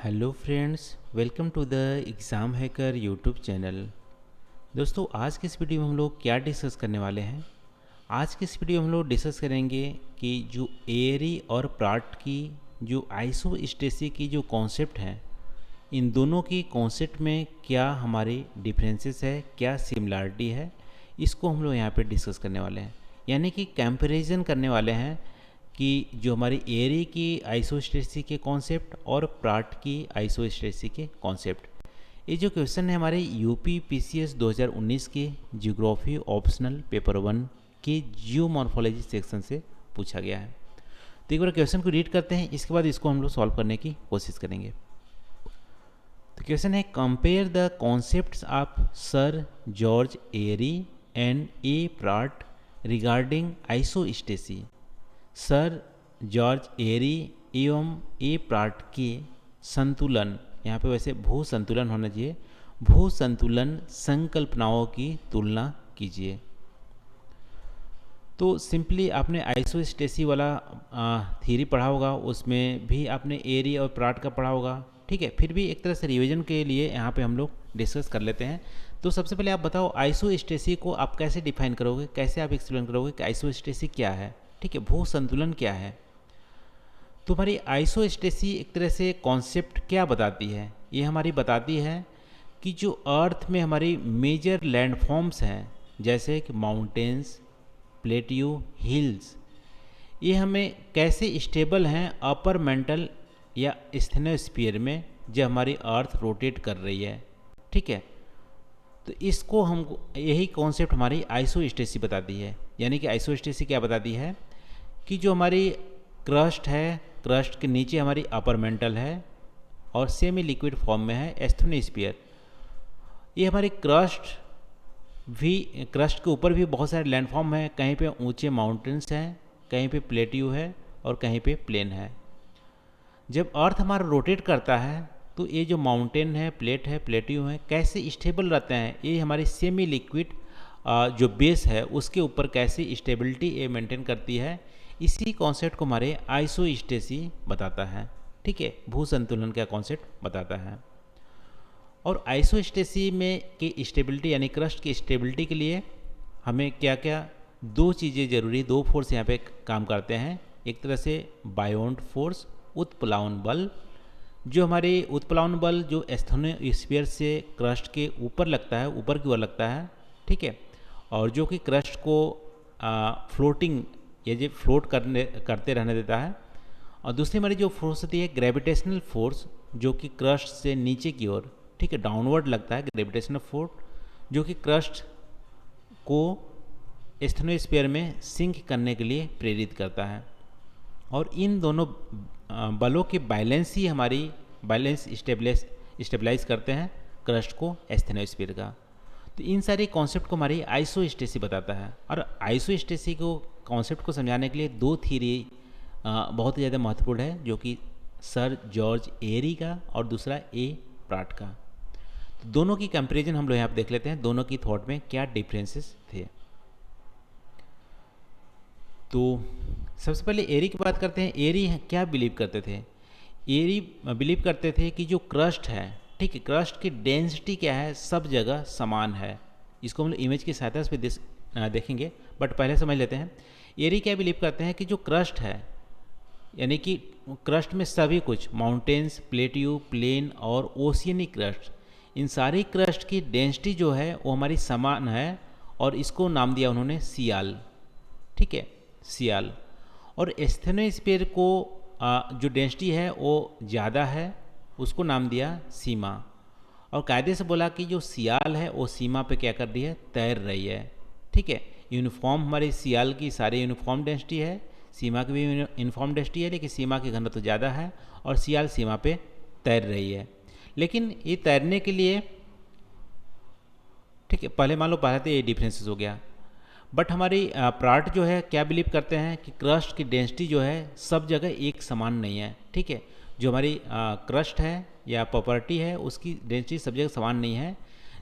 Hello friends, welcome to the exam hacker YouTube channel. दोस्तों, आज की इस वीडियो में हम लोग क्या डिस्कस करने वाले हैं। आज की इस वीडियो में हम लोग डिस्कस करेंगे कि जो एयरी और प्राट की जो आइसोस्टेसी की जो कॉन्सेप्ट हैं, इन दोनों की कॉन्सेप्ट में क्या हमारी डिफरेंसेस है, क्या सिमिलरिटी है, इसको हम लोग यहाँ पे डिस्कस करने वाले हैं। यानी कि कंपैरिजन करने वाले हैं कि जो हमारी एरी की आइसोस्टेसी के कॉन्सेप्ट और प्राट की आइसोस्टेसी के कॉन्सेप्ट। ये जो क्वेश्चन है हमारे यूपी पीसीएस 2019 के जियोग्राफी ऑप्शनल पेपर 1 के जियोमॉर्फोलॉजी सेक्शन से पूछा गया है। तो एक बार क्वेश्चन को रीड करते हैं, इसके बाद इसको हम लोग सॉल्व करने की कोशिश करेंगे। तो क्वेश्चन है, compare the concepts of Sir George Airy and A Pratt regarding isostasy. Sir George Airy एवं ए प्राट के संतुलन, यहाँ पे वैसे भू संतुलन होना चाहिए, भू संतुलन संकल्पनाओं की तुलना कीजिए। तो सिंपली आपने आइसोस्टेसी वाला थ्योरी पढ़ा होगा, उसमें भी आपने एरी और प्राट का पढ़ा होगा। ठीक है, फिर भी एक तरह से रिवीजन के लिए यहाँ पे हम लोग डिस्कस कर लेते हैं। तो सबसे पहले आप बताओ आइसोस्टेसी को आप कैसे डिफाइन करोगे, कैसे आप एक्सप्लेन करोगे कि आइसोस्टेसी क्या है। ठीक है, भू संतुलन क्या है। तो हमारी आइसोस्टेसी एक तरह से कॉन्सेप्ट क्या बताती है, ये हमारी बताती है कि जो अर्थ में हमारी मेजर लैंडफॉर्म्स हैं, जैसे कि माउंटेन्स, प्लेट्यू, हिल्स, ये हमें कैसे स्टेबल हैं अपर मेंटल या स्थिनोस्फीयर में जब हमारी अर्थ रोटेट कर रही है। ठीक है, तो इसको हम यही कॉन्सेप्ट हमारी आइसोस्टेसी बताती है। यानी कि आइसोस्टेसी क्या बताती है कि जो हमारी क्रस्ट है, क्रस्ट के नीचे हमारी अपर मेंटल है और सेमी लिक्विड फॉर्म में है एस्थ्रोस्फीयर। ये हमारी क्रस्ट के ऊपर भी बहुत सारे लैंडफॉर्म हैं, कहीं पे ऊंचे माउंटेन्स हैं, कहीं पे प्लेट्यू है और कहीं पे प्लेन है। जब अर्थ हमारा रोटेट करता है तो ये जो माउंटेन है, प्लेट है, प्लेट्यू है, कैसे स्टेबल रहते हैं, ये हमारी सेमी लिक्विड जो बेस है उसके ऊपर कैसी स्टेबिलिटी ये मेंटेन करती है। इसी कॉन्सेप्ट को हमारे आइसोस्टेसी बताता है। ठीक है, भू संतुलन का कॉन्सेप्ट बताता है। और आइसोस्टेसी में की स्टेबिलिटी यानी क्रस्ट की स्टेबिलिटी के लिए हमें क्या क्या दो चीज़ें जरूरी, दो फोर्स यहाँ पे काम करते हैं। एक तरह से बायोन्ट फोर्स, उत्प्लावन बल, जो हमारे उत्प्लावन बल जो एस्थ्रोस्फीयर से क्रस्ट के ऊपर लगता है, ऊपर की ओर लगता है। ठीक है, और जो कि क्रस्ट को फ्लोटिंग या जो फ्लोट करते रहने देता है। और दूसरी हमारी जो फोर्स होती है ग्रेविटेशनल फोर्स, जो कि क्रस्ट से नीचे की ओर, ठीक है, डाउनवर्ड लगता है ग्रेविटेशनल फोर्स, जो कि क्रस्ट को एस्थ्रोस्फीयर में सिंक करने के लिए प्रेरित करता है। और इन दोनों बलों के बैलेंस ही हमारी बैलेंस स्टेबलाइज करते हैं क्रस्ट को एस्थ्रोस्फीयर का। तो इन सारे कॉन्सेप्ट को हमारी आइसोस्टेसी बताता है। और आइसोस्टेसी को कॉन्सेप्ट को समझाने के लिए दो थ्योरी बहुत ही ज़्यादा महत्वपूर्ण है, जो कि सर जॉर्ज एरी का और दूसरा ए प्राट का। तो दोनों की कंपैरिजन हम लोग यहाँ पर देख लेते हैं, दोनों की थॉट में क्या डिफरेंसेस थे। तो सबसे पहले एरी की बात करते हैं। एरी क्या बिलीव करते थे? एरी बिलीव करते थे कि जो क्रस्ट है, ठीक है, क्रस्ट की डेंसिटी क्या है, सब जगह समान है। इसको हम लोग इमेज की सहायता से देखेंगे, बट पहले समझ लेते हैं। एरी क्या बिलीव करते हैं कि जो क्रस्ट है, यानी कि क्रस्ट में सभी कुछ माउंटेन्स, प्लेट्यू, प्लेन और ओशियनिक क्रस्ट, इन सारी क्रस्ट की डेंसिटी जो है वो हमारी समान है, और इसको नाम दिया उन्होंने सियाल। ठीक है, सियाल। और एस्थ्रोस्फीयर को जो डेंसिटी है वो ज़्यादा है, उसको नाम दिया सीमा। और कायदे से बोला कि जो सियाल है वो सीमा पे क्या कर रही है, तैर रही है। ठीक है, यूनिफॉर्म हमारी सियाल की सारी यूनिफॉर्म डेंसिटी है, सीमा की भी यूनिफॉर्म डेंसिटी है, लेकिन सीमा की घनत्व तो ज़्यादा है और सियाल सीमा पे तैर रही है। लेकिन ये तैरने के लिए, ठीक है, पहले मान लो पहले तो ये डिफरेंसेस हो गया। बट हमारी प्राट जो है क्या बिलीव करते हैं कि क्रस्ट की डेंसिटी जो है सब जगह एक समान नहीं है। ठीक है, जो हमारी क्रस्ट है या प्रॉपर्टी है उसकी डेंसिटी सब जगह समान नहीं है।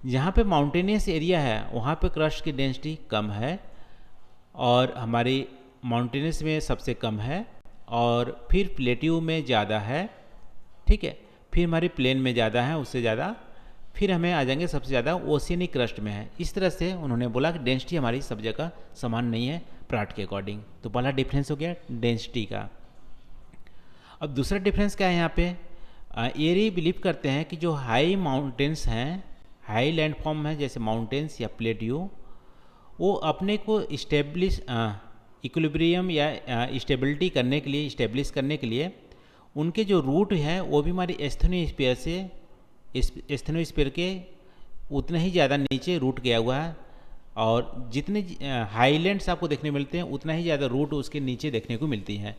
जहाँ पे माउंटेनियस एरिया है वहाँ पे क्रस्ट की डेंसिटी कम है, और हमारी माउंटेनियस में सबसे कम है, और फिर प्लेट्यू में ज़्यादा है। ठीक है, फिर हमारी प्लेन में ज़्यादा है, उससे ज़्यादा, फिर हमें आ जाएंगे सबसे ज़्यादा ओशियनिक क्रस्ट में है। इस तरह से उन्होंने बोला कि डेंसिटी हमारी सब जगह समान नहीं है प्राट के अकॉर्डिंग। तो पहला डिफरेंस हो गया डेंसिटी का। अब दूसरा डिफरेंस क्या है यहाँ पे, एरी बिलीव करते हैं कि जो हाई माउंटेन्स हैं, हाई लैंडफॉर्म है जैसे माउंटेन्स या प्लेट्यू, वो अपने को इस्टेब्लिश इक्विलिब्रियम या स्टेबिलिटी करने के लिए, इस्टेब्लिश करने के लिए उनके जो रूट हैं वो भी हमारी एस्थेनोस्फीयर से, एस्थेनोस्फीयर के उतने ही ज़्यादा नीचे रूट गया हुआ है, और जितने हाईलैंड्स आपको देखने मिलते हैं उतना ही ज़्यादा रूट उसके नीचे देखने को मिलती हैं।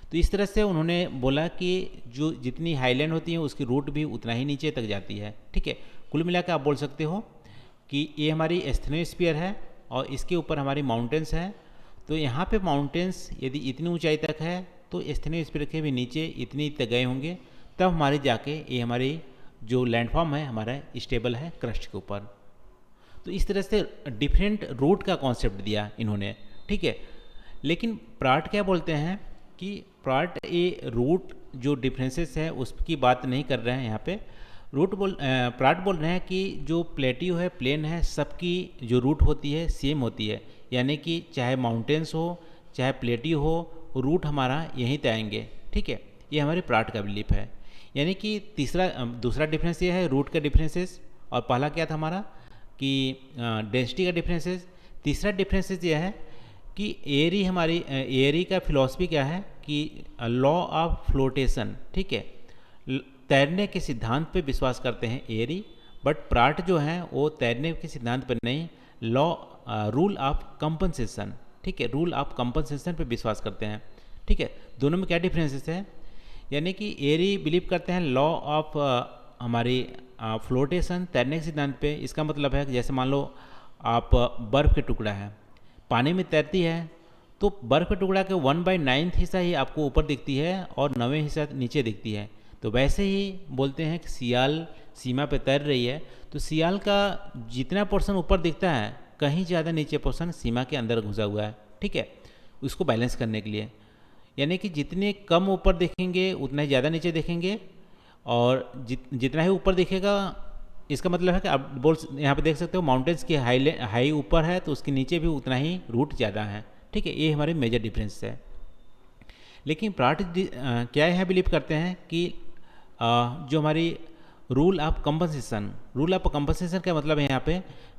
तो इस तरह से उन्होंने बोला कि जो जितनी हाईलैंड होती हैं उसकी रूट भी उतना ही नीचे तक जाती है। ठीक है, कुल मिलाकर आप बोल सकते हो कि ये हमारी एस्थेनोस्फीयर है और इसके ऊपर हमारी माउंटेन्स है। तो यहाँ पे माउंटेन्स यदि इतनी ऊंचाई तक है तो एस्थेनोस्फीयर के भी नीचे इतनी तक गए होंगे, तब हमारे जाके ये हमारी जो लैंडफॉर्म है हमारा स्टेबल है क्रस्ट के ऊपर। तो इस तरह से डिफरेंट रूट का कॉन्सेप्ट दिया इन्होंने। ठीक है, लेकिन प्राट क्या बोलते हैं कि प्राट ये रूट जो डिफरेंसेस है उसकी बात नहीं कर रहे हैं यहाँ पे। प्राट बोल रहे हैं कि जो प्लेट्यू है, प्लेन है, सबकी जो रूट होती है सेम होती है, यानी कि चाहे माउंटेन्स हो चाहे प्लेट्यू हो, रूट हमारा यहीं तय आएंगे। ठीक है, ये हमारे प्राट का बिलीफ है। यानी कि दूसरा डिफरेंस ये है रूट का डिफरेंसेस, और पहला क्या था हमारा कि डेंसिटी का डिफरेंसेस। तीसरा डिफरेंसेस ये है कि एरी का फिलॉसफी क्या है कि लॉ ऑफ फ्लोटेशन। ठीक है, तैरने के सिद्धांत पे विश्वास करते हैं एरी, बट प्राट जो है वो तैरने के सिद्धांत पर नहीं, रूल ऑफ कंपनसेशन। ठीक है, रूल ऑफ कंपनसेशन पे विश्वास करते हैं। ठीक है, दोनों में क्या डिफरेंसेस है, यानी कि एरी बिलीव करते हैं लॉ ऑफ हमारी फ्लोटेशन, तैरने के सिद्धांत पे। इसका मतलब है कि जैसे मान लो आप बर्फ़ के टुकड़ा है, पानी में तैरती है, तो बर्फ़ के टुकड़ा के 1/9 हिस्सा ही आपको ऊपर दिखती है और 9वें हिस्सा नीचे दिखती है। तो वैसे ही बोलते हैं कि सियाल सीमा पे तैर रही है, तो सियाल का जितना पोर्शन ऊपर दिखता है, कहीं ज़्यादा नीचे पोर्शन सीमा के अंदर घुसा हुआ है। ठीक है, उसको बैलेंस करने के लिए, यानी कि जितने कम ऊपर देखेंगे उतना ही ज़्यादा नीचे देखेंगे, और जितना ही ऊपर दिखेगा, इसका मतलब है कि आप यहाँ पे देख सकते हो माउंटेन्स की हाई ऊपर है तो उसके नीचे भी उतना ही रूट ज़्यादा है। ठीक है, ये हमारे मेजर डिफरेंस है। लेकिन प्राट क्या यहाँ बिलीव करते हैं कि जो हमारी रूल ऑफ कंपनसेशन का मतलब है यहाँ पे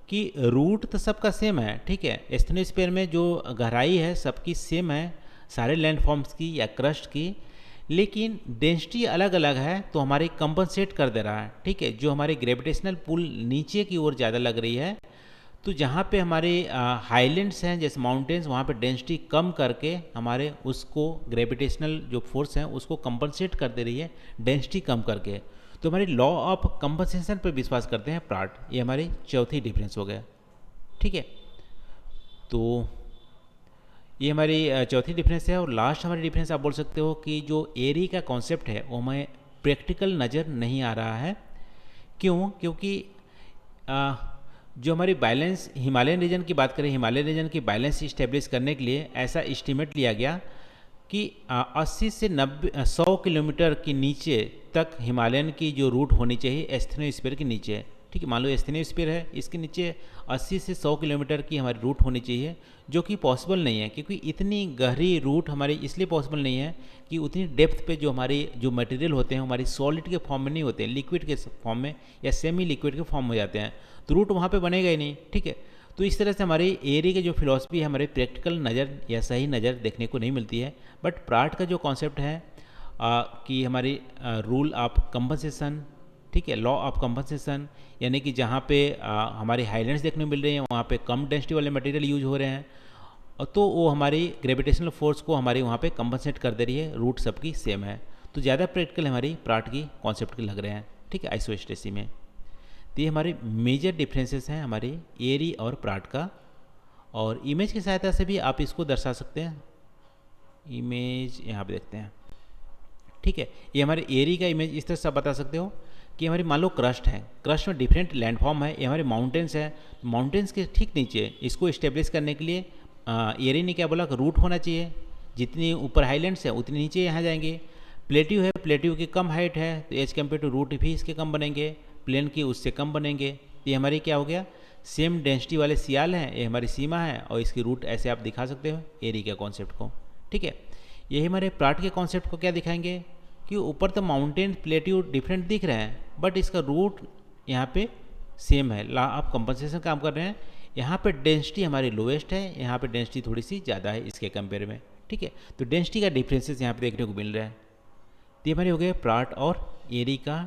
कि रूट तो सबका सेम है। ठीक है, एस्थेनोस्फीयर में जो गहराई है सबकी सेम है, सारे लैंडफॉर्म्स की या क्रस्ट की, लेकिन डेंसिटी अलग अलग है तो हमारी कंपनसेट कर दे रहा है। ठीक है, जो हमारी ग्रेविटेशनल पुल नीचे की ओर ज़्यादा लग रही है, तो जहाँ पे हमारे हाईलैंड्स हैं जैसे माउंटेन्स, वहाँ पे डेंसिटी कम करके हमारे उसको ग्रेविटेशनल जो फोर्स है उसको कंपनसेट कर दे रही है डेंसिटी कम करके। तो हमारी लॉ ऑफ कंपनसेशन पर विश्वास करते हैं प्राट। ये हमारी चौथी डिफरेंस हो गया। ठीक है, तो ये हमारी चौथी डिफरेंस है। और लास्ट हमारी डिफरेंस आप बोल सकते हो कि जो एरी का कॉन्सेप्ट है वो हमें प्रैक्टिकल नज़र नहीं आ रहा है। क्यों? क्योंकि जो हमारी बैलेंस हिमालयन रीजन की बात करें, हिमालयन रीजन की बैलेंस इस्टेब्लिश करने के लिए ऐसा एस्टीमेट लिया गया कि 80 से 100 किलोमीटर के नीचे तक हिमालयन की जो रूट होनी चाहिए एस्थेनोस्फीयर के नीचे। ठीक है, मान लो एस्थेनोस्फीयर है, इसके नीचे 80 से 100 किलोमीटर की हमारी रूट होनी चाहिए, जो कि पॉसिबल नहीं है, क्योंकि इतनी गहरी रूट हमारी इसलिए पॉसिबल नहीं है कि उतनी डेप्थ पे जो मटेरियल होते हैं हमारी सॉलिड के फॉर्म में नहीं होते हैं, लिक्विड के फॉर्म में या सेमी लिक्विड के फॉर्म में जाते हैं, तो रूट वहाँ पे बनेगा ही नहीं। ठीक है, तो इस तरह से हमारी एरी की जो फिलॉसफी है हमारे प्रैक्टिकल नज़र या सही नज़र देखने को नहीं मिलती है। बट प्राट का जो कॉन्सेप्ट है कि हमारी रूल ऑफ कंपनसेशन, ठीक है, लॉ ऑफ कंपनसेशन, यानी कि जहाँ पे हमारी हाईलैंड्स देखने को मिल रही हैं वहाँ पे कम डेंसिटी वाले मटेरियल यूज हो रहे हैं, और तो वो हमारी ग्रेविटेशनल फोर्स को हमारी वहाँ पे कंपनसेट कर दे रही है, रूट सबकी सेम है। तो ज़्यादा प्रैक्टिकल हमारी प्राट की कॉन्सेप्ट के लग रहे हैं। ठीक है, आइसोस्टेसी में। तो ये हमारे मेजर डिफरेंसेस हैं हमारे एरी और प्राट का। और इमेज की सहायता से भी आप इसको दर्शा सकते हैं। इमेज यहाँ पे देखते हैं। ठीक है, ये हमारे एरी का इमेज इस तरह से आप बता सकते हो कि हमारी मान लो क्रस्ट है, क्रस्ट में डिफरेंट लैंडफॉर्म है, ये हमारे माउंटेन्स है, माउंटेन्स के ठीक नीचे इसको इस्टेब्लिश करने के लिए एरी ने क्या बोला कि रूट होना चाहिए, जितनी ऊपर हाईलैंड्स है उतनी नीचे यहाँ जाएंगे, प्लेट्यू है, प्लेट्यू की कम हाइट है तो एज कम्पेयर टू रूट भी इसके कम बनेंगे, प्लेन की उससे कम बनेंगे। तो ये हमारी क्या हो गया, सेम डेंसिटी वाले सियाल हैं, ये हमारी सीमा है और इसकी रूट ऐसे आप दिखा सकते हो एरी के कॉन्सेप्ट को। ठीक है, यही हमारे प्लाट के कॉन्सेप्ट को क्या दिखाएंगे कि ऊपर तो माउंटेन प्लेट्यू डिफरेंट दिख रहे हैं बट इसका रूट यहाँ पे सेम है। ला आप कंपनसेशन काम कर रहे हैं, यहाँ पे डेंसिटी हमारी लोएस्ट है, यहाँ पे डेंसिटी थोड़ी सी ज़्यादा है इसके कंपेयर में। ठीक है, तो डेंसिटी का डिफरेंसेस यहाँ पे देखने को मिल रहा है। तो ये हमारे हो गए प्लाट और एरी का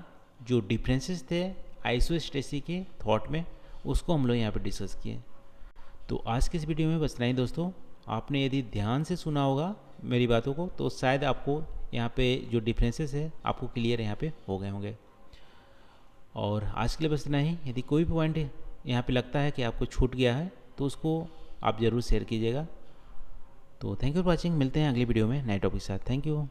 जो डिफरेंसेस थे आइसोस्टेसी के थॉट में, उसको हम लोग यहाँ पे डिस्कस किए। तो आज के इस वीडियो में बस इतना ही दोस्तों। आपने यदि ध्यान से सुना होगा मेरी बातों को तो शायद आपको यहाँ पे जो डिफरेंसेस है आपको क्लियर यहाँ पे हो गए होंगे। और आज के लिए बस इतना ही। यदि कोई भी पॉइंट यहाँ पे लगता है कि आपको छूट गया है तो उसको आप ज़रूर शेयर कीजिएगा। तो थैंक यू फॉर वॉचिंग, मिलते हैं अगली वीडियो में नए टॉपिक के साथ। Thank you.